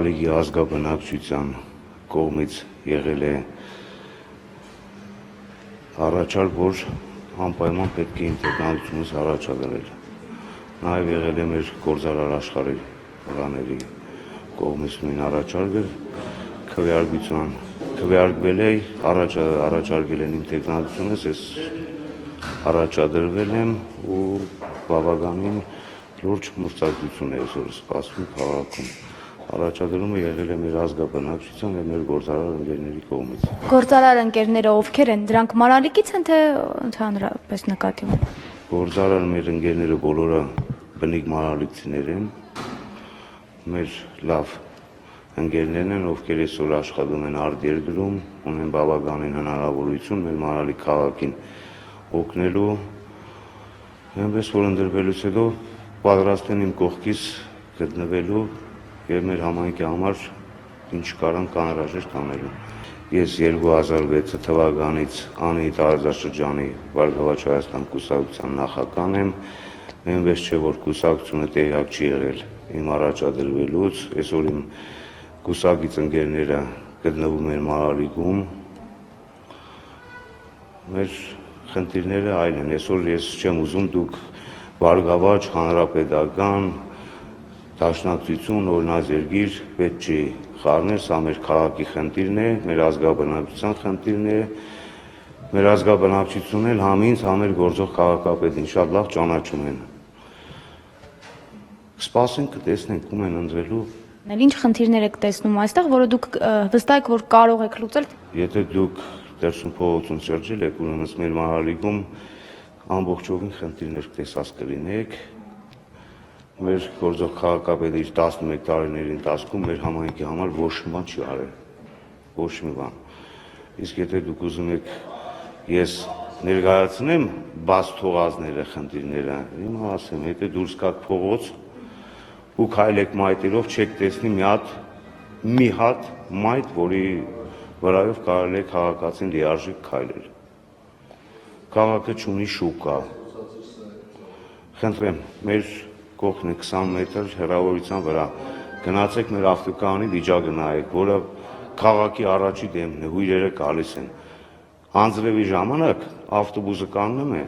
Մարալիգի ազգաբնակչության կողմից եղել է առաջարկ, որ անպայման պետք է ինտեգրալությունից առաջադրել։ Նաև եղել է մեր գործարար աշխարհի վրաների կողմից նույն առաջարկը քվեարկվել է, առաջարկել են ինտեգրալությունից, ես առաջադրվել եմ ու բավականին լուրջ մրցակցություն է այսօր սպասվում քաղաքում։ Առաջադրումը եղել է մեր ազգաբնակչության եւ մեր գործարար ընկերների կողմից։ Գործարար ընկերները ովքեր են, դրանք Մարալիկից են թե ընդհանրապես նկատի ունեն։ Գործարար մեր ընկերները բոլորը բնիկ մարալիկցիներ են, մեր լավ ընկերներն են, ովքեր այսօր աշխատում են արտերկրում, ունեն բավականին հնարավորություն մեր Մարալիկ քաղաքին օգնելու, այնպես որ ընտրվելուց հետո պատրաստ են իմ կողքից գտնվելու եւ մեր համայնքի համար ինչ կարան անհրաժեշտ անելու։ Ես 2006 թվականից անի տարածաշրջանի Վարգավաճ Հայաստան կուսակցության նախագահ եմ, այնպես չէ որ կուսակցությունը տեղյակ չի եղել իմ առաջադրվելուց, այսօր իմ կուսակից ընկերները գտնվում են Մարալիկում, մեր խնդիրները այլ են, այսօր ես չեմ ուզում դուք Վարգավաճ, հանրապետական, դաշնակցություն, օրինաձեռգիր պետք չի խառնել, սա մեր քաղաքի խնդիրն է, մեր ազգաբնակչության խնդիրն է, մեր ազգաբնակչությունն էլ համ ինձ, համ մեր գործող քաղաքապետին շատ լավ ճանաչում են։ Սպասենք, կտեսնենք ում են ընտրելու։ Ինչ խնդիրներ եք տեսնում այստեղ, որը դուք վստահ եք, որ կարող եք լուծել։ Եթե դուք դերսում փողոցում շրջել եք, ուրեմն մեր Մարալիկում ամբողջովին խնդիրներ տեսած կլինեք։ Մեր գործող քաղաքապետը իր 11 տարիների ընթացքում մեր համայնքի համար ոչ մի բան չի արել, ոչ մի բան։ Իսկ եթե դուք ուզում եք ես ներկայացնեմ բաց թողածները, խնդիրները, հիմա ասեմ, եթե դուրս գաք փողոց ու քայլեք մայթերով, չեք տեսնի մի հատ մայթ, որի վրայով կարելի է քաղաքացին լիարժեք քայլել։ Քաղաքը չունի շուկա։ Խնդրեմ, մեր կողքն է 20 մետր հեռավորության վրա, գնացեք մեր ավտոկայանի վիճակը նայեք, որը քաղաքի առաջի դեմն է, հյուրերը գալիս են։ Անձրևի ժամանակ ավտոբուսը կանգնում է,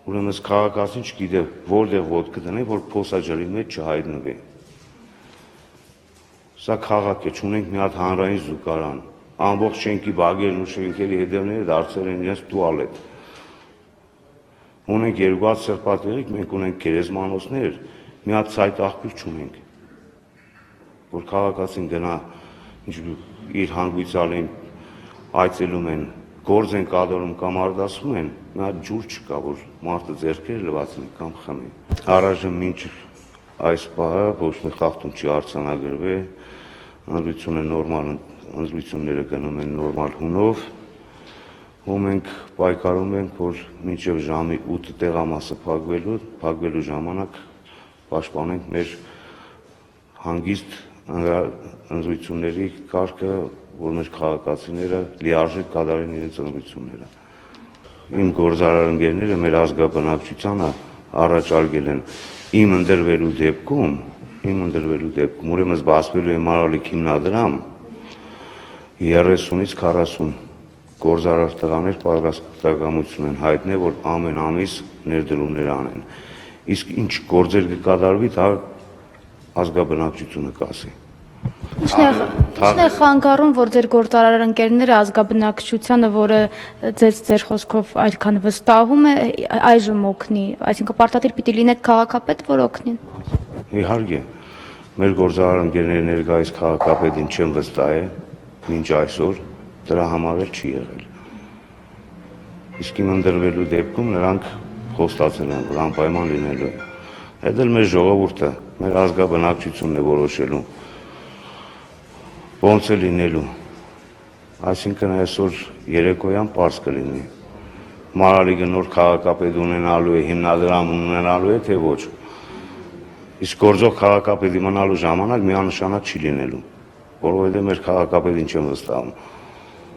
ուրեմն քաղաքացին չգիտե որտեղ ոտքը դնի, որ փոսաջրի մեջ չհայտնվի։ Սա քաղաք է, չունենք մի հատ հանրային զուգարան, ամբողջ շենքի բակերն ու շենքերի հետևները դարձել են իրենց տուալետ։ Ունենք 2 հատ սրբատեղիք, մենք ունենք գերեզմանոցներ, մի հատ ցայտ աղբյուր չունենք, որ քաղաքացին գնա իր հանգույցալին այցելում են, գործ են կատարում կամ արտասվում են, մի հատ ջուր չկա, որ մարդը ձեռքերը լվացնի կամ խմի։ Առայժմ մինչ այս պահը ոչ մի խախտում չի արձանագրվել, ընտրությունները գնում են նորմալ հունով, ու մենք պայքարում ենք, որ մինչև ժամի 8 տեղամասը փակվելու ժամանակ պաշտպանենք մեր հանգիստ ընտրությունների կարգը, որ մեր քաղաքացիները լիարժեք կատարեն իրենց ընտրությունները։ Իմ գործարար ընկերները մեր ազգաբնակչությանը առաջարկել են իմ ընտրվելու դեպքում, ուրեմն բացվելու է Մարալիկ հիմնադրամ 30-ից 40 գործարար տղաներ պատրաստակամություն են հայտնել, որ ամեն ամիս ներդրումներ անեն։ Իսկ ինչ գործեր կկատարվի, դա ազգաբնակչությունը կասի։ Ինչն է խանգարում, որ ձեր գործարար ընկերները ազգաբնակչությանը, որը ձեր խոսքով այդքան վստահում է, այժմ օգնի, այսինքն պարտադիր պիտի լինեք քաղաքապետ, որ օգնին։ Իհարկե, մեր գործարար ընկերները ներկայիս քաղաքապետին չեն վստահել, մինչ այսօր դրա համար էլ չի եղել։ Իսկ իմ ընտրվելու դեպքում նրանք խոստացել են, որ անպայման լինելու է։ Այդ էլ մեր ժողովուրդը, մեր ազգաբնակչությունն է որոշելու, ոնց է լինելու։ Այսինքն այսօր երեկոյան պարզ կլինի։ Մարալիկը նոր քաղաքապետ ունենալու է, հիմնադրամ ունենալու է, թե ոչ։ Իսկ գործող քաղաքապետ իմանալու ժամանակ միանշանակ չի լինելու, որովհետև մեր քաղաքապետին չեմ վստահում։